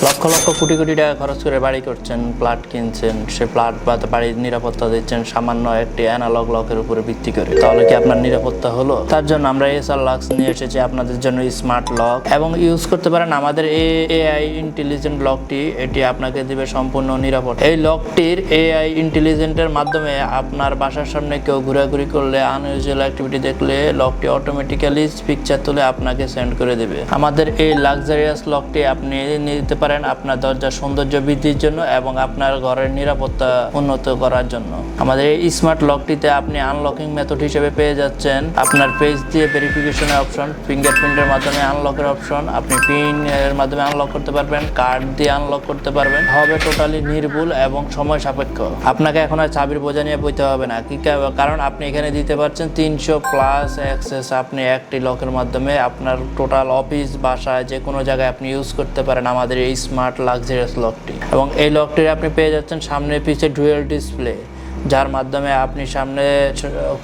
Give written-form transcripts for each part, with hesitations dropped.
লক্ষ লক্ষ কোটি কোটি টাকা খরচ করে বাড়ি করছেন, প্লট কিনছেন, সে প্লট বা বাড়ির নিরাপত্তা দিচ্ছেন সামান্য একটি অ্যানালগ লকের উপরে ভিত্তি করে। তাহলে কি আপনার নিরাপত্তা হলো? তার জন্য আমরা এসআর লকস নিয়ে এসেছি আপনাদের জন্য স্মার্ট লক, এবং ইউজ করতে পারেন আমাদের এআই ইন্টেলিজেন্ট লকটি। এটি আপনাকে দিবে সম্পূর্ণ নিরাপদ। এই লকটির এআই ইন্টেলিজেন্টের মাধ্যমে আপনার বাসার সামনে কেউ ঘোরাঘুরি করলে, আনইউজুয়াল অ্যাক্টিভিটি দেখলে লকটি অটোমেটিক্যালি পিকচার তুলে আপনাকে সেন্ড করে দেবে। আমাদের এই লাক্সারিয়াস লকটি আপনি নিতে পারেন আপনার দরজার সৌন্দর্য বৃদ্ধির জন্য এবং আপনার ঘরের নিরাপত্তা উন্নত করার জন্য। আমাদের এই স্মার্ট লকটিতে আপনি আনলকিং মেথড হিসেবে পেয়ে যাচ্ছেন আপনার পেজ দিয়ে ভেরিফিকেশনের অপশন, ফিঙ্গারপ্রিন্টের মাধ্যমে আনলকের অপশন, আপনি পিন এর মাধ্যমে আনলক করতে পারবেন, কার্ড দিয়ে আনলক করতে পারবেন। হবে টোটালি নির্ভুল এবং সময় সাপেক্ষ। আপনাকে এখন আর চাবির বোঝা নিয়ে বইতে হবে না, কারণ আপনি এখানে দিতে পারছেন 300+ অ্যাক্সেস। আপনি একটি লকের মাধ্যমে আপনার টোটাল অফিস, বাসায় যে কোনো জায়গায় আপনি ইউজ করতে পারেন আমাদের এই স্মার্ট লাক্সারিয়াস লকটি। এবং এই লকটির আপনি পেয়ে যাচ্ছেন সামনে পিছে ডুয়েল ডিসপ্লে, যার মাধ্যমে আপনি সামনে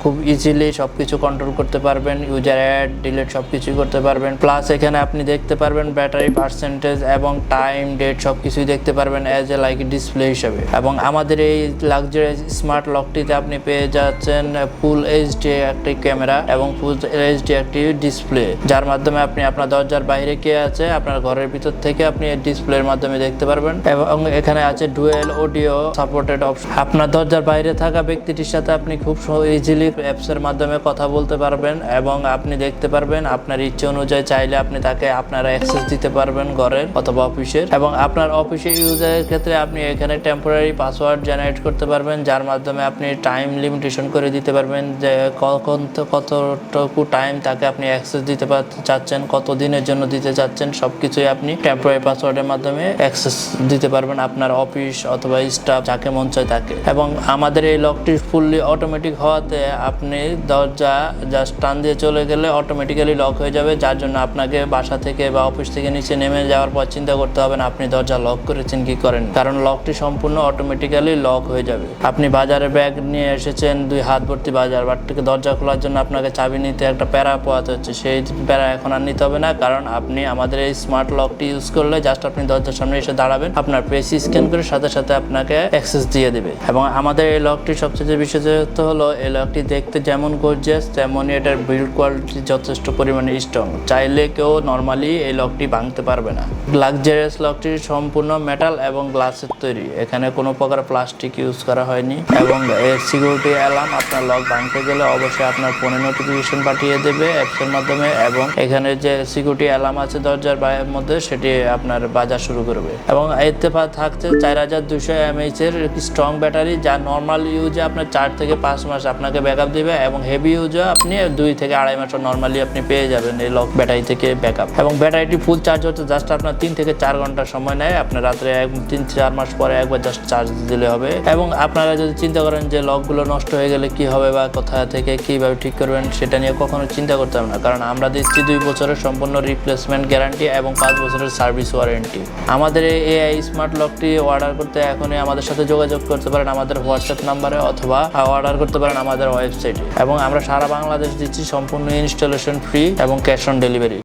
খুব ইজিলি সবকিছু কন্ট্রোল করতে পারবেন, ইউজার অ্যাড ডিলিট সবকিছুই করতে পারবেন। প্লাস এখানে আপনি দেখতে পারবেন ব্যাটারি পার্সেন্টেজ এবং টাইম, ডেট সবকিছুই দেখতে পারবেন অ্যাজ এ লাইক ডিসপ্লে হিসেবে। এবং আমাদের এই লাক্সারিয়াস স্মার্ট লকটিতে আপনি পেয়ে যাচ্ছেন ফুল এইচডি একটি ক্যামেরা এবং ফুল এইচডি একটি ডিসপ্লে, যার মাধ্যমে আপনি আপনার দরজার বাইরে কে আছে আপনার ঘরের ভিতর থেকে আপনি ডিসপ্লের মাধ্যমে দেখতে পারবেন। এবং এখানে আছে ডুয়েল অডিও সাপোর্টেড অপশন। আপনার দরজার বাইরে থাকা ব্যক্তিটির সাথে আপনি খুব ইজিলি অ্যাপসের মাধ্যমে কথা বলতে পারবেন এবং আপনি দেখতে পারবেন আপনার ইচ্ছে অনুযায়ী চাইলে আপনি তাকে আপনার অ্যাক্সেস দিতে পারবেন ঘরের অথবা অফিসের। এবং আপনার অফিসের ইউজারের ক্ষেত্রে আপনি এখানে টেম্পোরারি পাসওয়ার্ড জেনারেট করতে পারবেন, যার মাধ্যমে আপনি টাইম লিমিটেশন করে দিতে পারবেন যে কতটুকু টাইম তাকে আপনি অ্যাক্সেস দিতে চাচ্ছেন, কত দিনের জন্য দিতে চাচ্ছেন, সবকিছুই আপনি টেম্পোরারি পাসওয়ার্ডের মাধ্যমে অ্যাক্সেস দিতে পারবেন আপনার অফিস অথবা স্টাফ যাকে মন চায় তাকে। এবং আমাদের এই লকটি ফুললি অটোমেটিক হওয়াতে আপনি দরজা জাস্ট টান দিয়ে চলে গেলে অটোমেটিক্যালি লক হয়ে যাবে, যার জন্য আপনাকে বাসা থেকে বা অফিস থেকে নিচে নেমে যাওয়ার পর চিন্তা করতে হবে না আপনি দরজা লক করেছেন কি করেন, কারণ লকটি সম্পূর্ণ অটোমেটিক্যালি লক হয়ে যাবে। আপনি বাজারে ব্যাগ নিয়ে এসেছেন, 2 হাত ভর্তি বাজার, বাট থেকে দরজা খোলার জন্য আপনাকে চাবি নিতে একটা প্যারা পোয়াতে হচ্ছে, সেই প্যারা এখন আর নিতে হবে না, কারণ আপনি আমাদের এই স্মার্ট লকটি ইউজ করলে জাস্ট আপনি দরজার সামনে এসে দাঁড়াবেন, আপনার পেজ স্ক্যান করে সাথে সাথে আপনাকে অ্যাক্সেস দিয়ে দেবে। এবং আমাদের এই লকটির সবচেয়ে বিশেষত্ব হলো এই লকটি দেখতে যেমন গর্জিয়াস তেমনই এটার বিল্ড কোয়ালিটি যথেষ্ট পরিমাণে স্ট্রং। চাইলে কেউ নর্মালি এই লকটি ভাঙতে পারবে না। লাক্সারিয়াস লকটি সম্পূর্ণ মেটাল এবং গ্লাসের তৈরি, এখানে কোনো প্রকার প্লাস্টিক ইউজ করা হয়নি। এবং এর সিকিউরিটি অ্যালার্ম আপনার লক ভাঙতে গেলে অবশ্যই আপনার ফোনে নোটিফিকেশন পাঠিয়ে দেবে অ্যাপসের মাধ্যমে, এবং এখানে যে সিকিউরিটি অ্যালার্ম আছে দরজার বাইরের মধ্যে সেটি আপনার বাজা শুরু করবে। এবং এতে থাকছে 4200 mAh এর স্ট্রং ব্যাটারি, যা নর্মাল ইউজে আপনার 4 থেকে 5 মাস আপনাকে ব্যাকআপ দিবে, এবং হেভি ইউজে আপনি 2 থেকে 2.5 মাস নর্মালি আপনি পেয়ে যাবেন এই লক ব্যাটারি থেকে ব্যাকআপ। এবং ব্যাটারিটি ফুল চার্জ হতে জাস্ট আপনার 3 থেকে 4 ঘন্টা সময় নেয়। আপনার রাত্রে 3-4 মাস পরে একবার জাস্ট চার্জ দিলে হবে। এবং আপনারা যদি চিন্তা করেন যে লকগুলো নষ্ট হয়ে গেলে কি হবে বা কোথা থেকে কিভাবে ঠিক করবেন, সেটা নিয়ে কখনো চিন্তা করতে হবে না, কারণ আমরা দিচ্ছি 2 বছরের সম্পূর্ণ রিপ্লেসমেন্ট গ্যারান্টি এবং 5 বছরের সার্ভিস ওয়ারেন্টি। আমাদের এই এআই স্মার্ট লকটি অর্ডার করতে এখনই আমাদের সাথে যোগাযোগ করতে পারেন আমাদের হোয়াটসঅ্যাপ নাম্বারে, অথবা অর্ডার করতে পারেন আমাদের ওয়েবসাইটে। এবং আমরা সারা বাংলাদেশ দিচ্ছি সম্পূর্ণ ইনস্টলেশন ফ্রি এবং ক্যাশ অন ডেলিভারি।